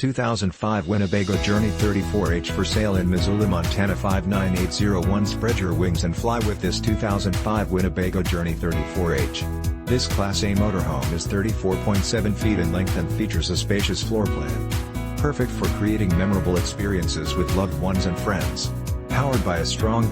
2005 Winnebago Journey 34H for sale in Missoula, Montana 59801. Spread your wings and fly with this 2005 Winnebago Journey 34H. This Class A motorhome is 34.7 feet in length and features a spacious floor plan. Perfect for creating memorable experiences with loved ones and friends. Powered by a strong